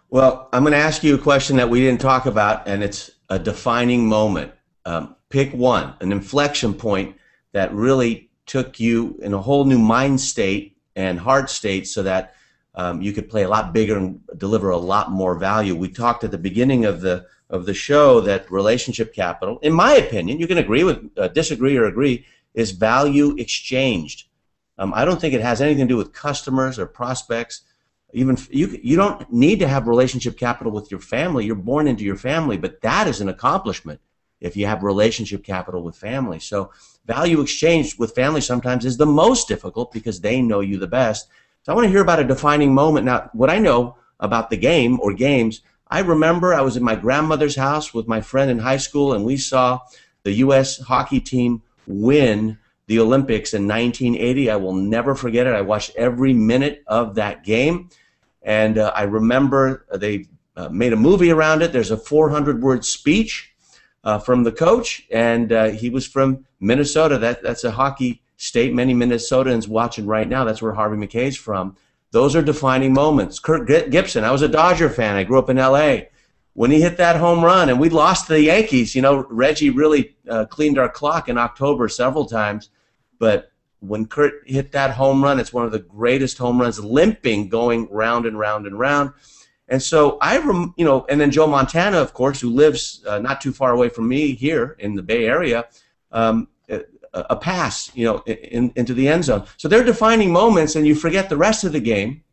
Well, I'm going to ask you a question that we didn't talk about, and it's a defining moment. Pick one, an inflection point that really took you in a whole new mind state and heart state so that you could play a lot bigger and deliver a lot more value. We talked at the beginning of the show that relationship capital, in my opinion, you can agree with, disagree or agree, is value exchanged. I don't think it has anything to do with customers or prospects. Even you don't need to have relationship capital with your family. You're born into your family, but that is an accomplishment if you have relationship capital with family. So value exchange with family sometimes is the most difficult because they know you the best. So I want to hear about a defining moment. Now, what I know about the game or games, I remember I was in my grandmother's house with my friend in high school, and we saw the U.S. hockey team win the Olympics in 1980. I will never forget it. I watched every minute of that game, and I remember they made a movie around it. There's a 400-word speech from the coach, and he was from Minnesota. That's a hockey state. Many Minnesotans watching right now. That's where Harvey McKay's from. Those are defining moments. Kirk Gibson, I was a Dodger fan. I grew up in L.A. When he hit that home run, and we lost to the Yankees, you know, Reggie really cleaned our clock in October several times. But when Kurt hit that home run, it's one of the greatest home runs, limping, going round and round and round. And so and then Joe Montana, of course, who lives not too far away from me here in the Bay Area, a pass, into the end zone. So they're defining moments, and you forget the rest of the game,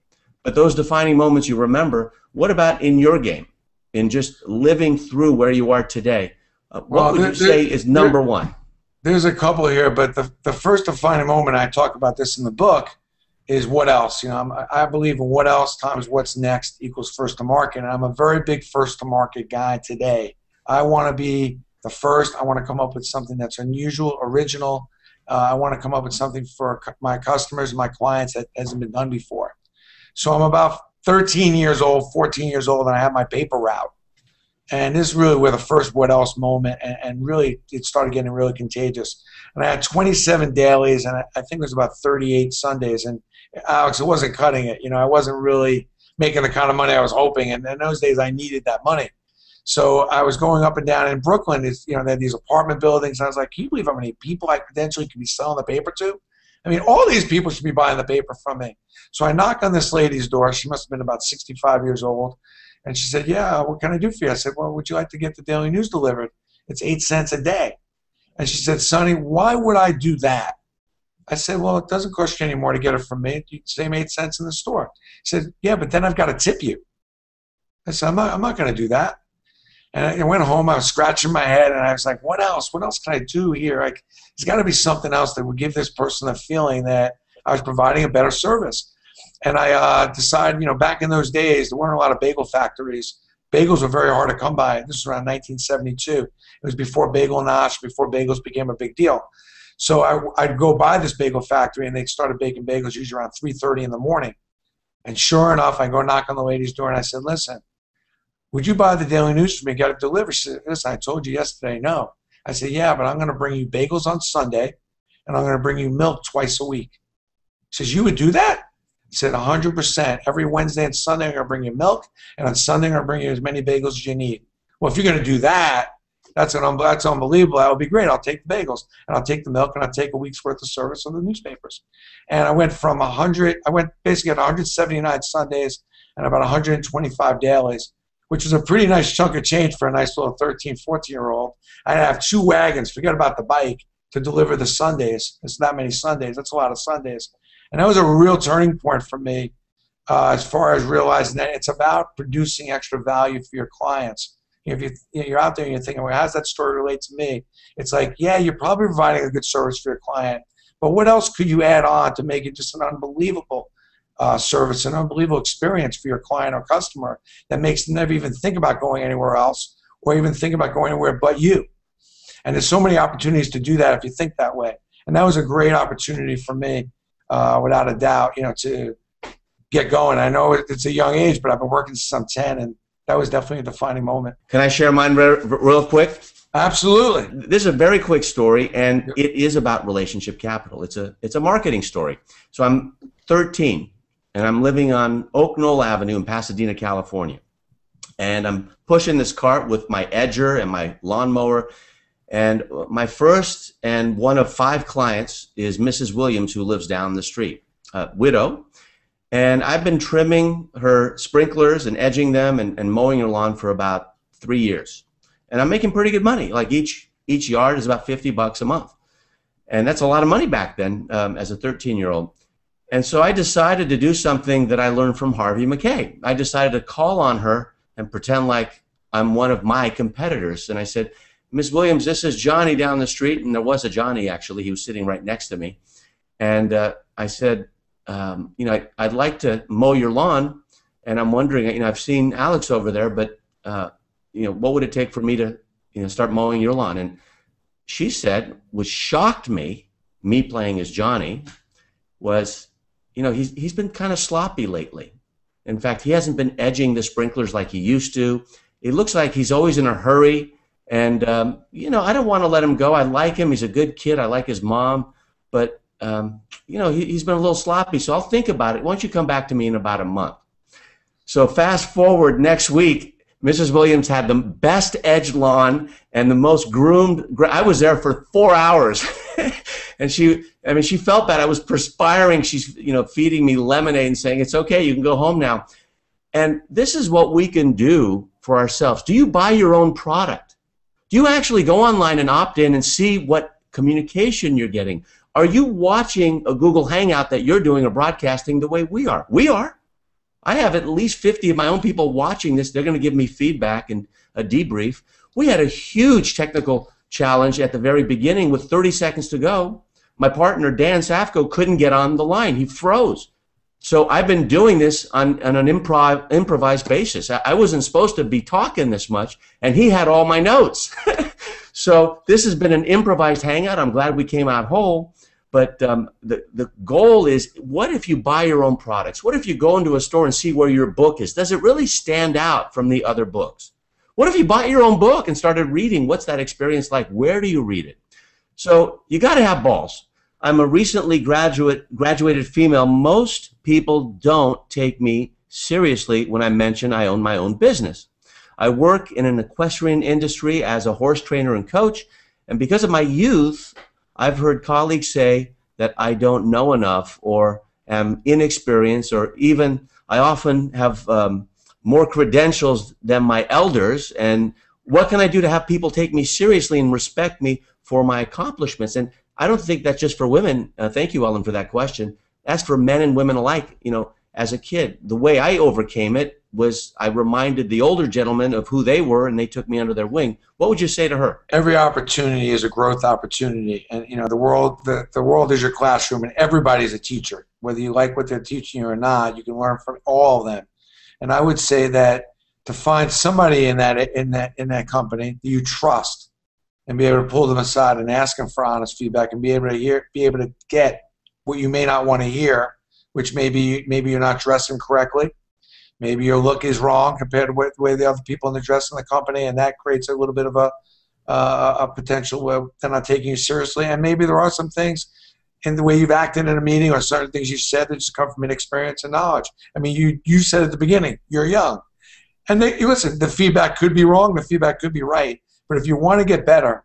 but those defining moments you remember. What about in your game, in just living through where you are today? What would you say is number one? There's a couple here, but the first defining moment, I talk about this in the book, is what else. I believe in what else times what's next equals first to market, and I'm a very big first to market guy today. I want to be the first. I want to come up with something that's unusual, original. I want to come up with something for my customers and my clients that hasn't been done before. So I'm about 13 years old, 14 years old, and I have my paper route. And this is really where the first what else moment, and really it started getting really contagious. And I had 27 dailies, and I think it was about 38 Sundays. And Alex, it wasn't cutting it. I wasn't really making the kind of money I was hoping. And in those days, I needed that money. So I was going up and down in Brooklyn. They had these apartment buildings. And I was like, can you believe how many people I potentially could be selling the paper to? I mean, all these people should be buying the paper from me. So I knocked on this lady's door. She must have been about 65 years old. And she said, yeah, what can I do for you? I said, well, would you like to get the Daily News delivered? It's 8 cents a day. And she said, Sonny, why would I do that? I said, well, it doesn't cost you any more to get it from me. It's the same 8 cents in the store. She said, yeah, but then I've got to tip you. I said, I'm not going to do that. And I went home. I was scratching my head, and I was like, what else? What else can I do here? There's got to be something else that would give this person a feeling that I was providing a better service. And I decided, back in those days, there weren't a lot of bagel factories. Bagels were very hard to come by. This was around 1972. It was before Bagel Nosh, before bagels became a big deal. So I'd go by this bagel factory, and they started baking bagels usually around 3:30 in the morning. And sure enough, I go knock on the lady's door, and I said, listen, would you buy the Daily News for me and get it delivered? She said, listen, I told you yesterday, no. I said, yeah, but I'm going to bring you bagels on Sunday, and I'm going to bring you milk twice a week. She says, you would do that? He said, 100%. Every Wednesday and Sunday, I'm going to bring you milk, and on Sunday, I'm going to bring you as many bagels as you need. Well, if you're going to do that, that's unbelievable. That would be great. I'll take the bagels, and I'll take the milk, and I'll take a week's worth of service on the newspapers. And I went from 100, I went basically at 179 Sundays and about 125 dailies, which was a pretty nice chunk of change for a nice little 13, 14-year-old. I'd have 2 wagons, forget about the bike, to deliver the Sundays. It's that many Sundays. That's a lot of Sundays. And that was a real turning point for me as far as realizing that it's about producing extra value for your clients. If you're out there and you're thinking, well, how does that story relate to me? It's like, yeah, you're probably providing a good service for your client, but what else could you add on to make it just an unbelievable service, an unbelievable experience for your client or customer that makes them never even think about going anywhere else or even think about going anywhere but you? And there's so many opportunities to do that if you think that way. And that was a great opportunity for me, without a doubt, to get going. I know it's a young age, but I've been working since I'm 10, and that was definitely a defining moment. Can I share mine real quick? Absolutely. This is a very quick story, and it is about relationship capital. It's a marketing story. So I'm 13, and I'm living on Oak Knoll Avenue in Pasadena, California. and I'm pushing this cart with my edger and my lawnmower. And my first and one of 5 clients is Mrs. Williams, who lives down the street, widow. And I've been trimming her sprinklers and edging them and mowing her lawn for about 3 years. And I'm making pretty good money. Like each yard is about $50 a month. And that's a lot of money back then as a 13-year-old. And so I decided to do something that I learned from Harvey Mackay. I decided to call on her and pretend like I'm one of my competitors. And I said, Ms. Williams, this is Johnny down the street. And there was a Johnny, actually. He was sitting right next to me. And I said, I'd like to mow your lawn. And I'm wondering, I've seen Alex over there, but, what would it take for me to, start mowing your lawn? And she said, what shocked me playing as Johnny, was, he's been kind of sloppy lately. In fact, he hasn't been edging the sprinklers like he used to. It looks like he's always in a hurry. And, I don't want to let him go. I like him. He's a good kid. I like his mom. But, he's been a little sloppy. So I'll think about it. Why don't you come back to me in about a month? So fast forward next week, Mrs. Williams had the best edged lawn and the most groomed. I was there for 4 hours. And she felt bad. I was perspiring. She's, feeding me lemonade and saying, it's okay, you can go home now. And this is what we can do for ourselves. Do you buy your own product? Do you actually go online and opt in and see what communication you're getting? Are you watching a Google Hangout that you're doing or broadcasting the way we are? We are. I have at least 50 of my own people watching this. They're going to give me feedback and a debrief. We had a huge technical challenge at the very beginning with 30 seconds to go. My partner, Dan Safko, couldn't get on the line. He froze. So I've been doing this on an improvised basis. I wasn't supposed to be talking this much, and he had all my notes. So this has been an improvised hangout. I'm glad we came out whole. But the goal is, what if you buy your own products? What if you go into a store and see where your book is? Does it really stand out from the other books? What if you bought your own book and started reading? What's that experience like? Where do you read it? So you got to have balls. I'm a recently graduated female. Most people don't take me seriously when I mention I own my own business. I work in an equestrian industry as a horse trainer and coach, and because of my youth, I've heard colleagues say that I don't know enough or am inexperienced, or even I often have more credentials than my elders. And what can I do to have people take me seriously and respect me for my accomplishments? And I don't think that's just for women. Thank you, Ellen, for that question. That's for men and women alike. As a kid, the way I overcame it was I reminded the older gentlemen of who they were, and they took me under their wing. What would you say to her? Every opportunity is a growth opportunity, and the world is your classroom, and everybody's a teacher. Whether you like what they're teaching you or not, you can learn from all of them. And I would say that to find somebody in that company that you trust, and be able to pull them aside and ask them for honest feedback, and be able to get what you may not want to hear, which maybe you're not dressing correctly. Maybe your look is wrong compared to the way the other people in the dress in the company, and that creates a little bit of a potential where they're not taking you seriously. And maybe there are some things in the way you've acted in a meeting or certain things you said that just come from inexperience and knowledge. I mean, you said at the beginning, you're young. And listen, the feedback could be wrong, the feedback could be right. But if you want to get better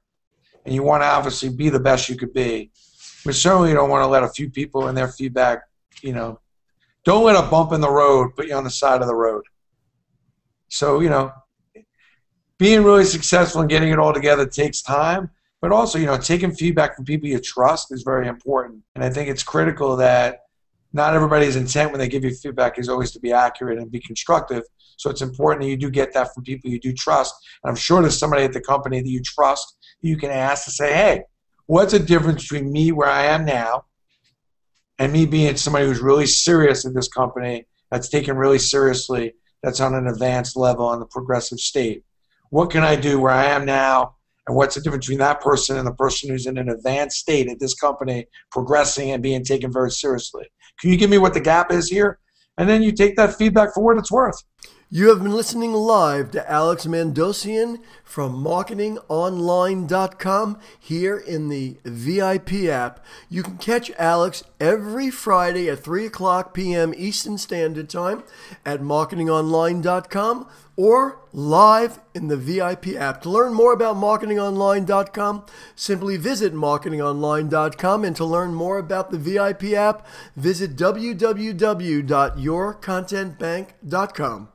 and you want to obviously be the best you could be, we certainly don't want to let a few people in their feedback, don't let a bump in the road put you on the side of the road. So, being really successful and getting it all together takes time, but also, taking feedback from people you trust is very important. And I think it's critical that not everybody's intent when they give you feedback is always to be accurate and be constructive. So it's important that you do get that from people you do trust. And I'm sure there's somebody at the company that you trust you can ask to say, hey, what's the difference between me where I am now and me being somebody who's really serious in this company, that's taken really seriously, that's on an advanced level on the progressive state? What can I do where I am now, and what's the difference between that person and the person who's in an advanced state at this company, progressing and being taken very seriously? Can you give me what the gap is here? And then you take that feedback for what it's worth. You have been listening live to Alex Mandossian from marketingonline.com here in the VIP app. You can catch Alex every Friday at 3 o'clock p.m. Eastern Standard Time at marketingonline.com or live in the VIP app. To learn more about marketingonline.com, simply visit marketingonline.com, and to learn more about the VIP app, visit www.yourcontentbank.com.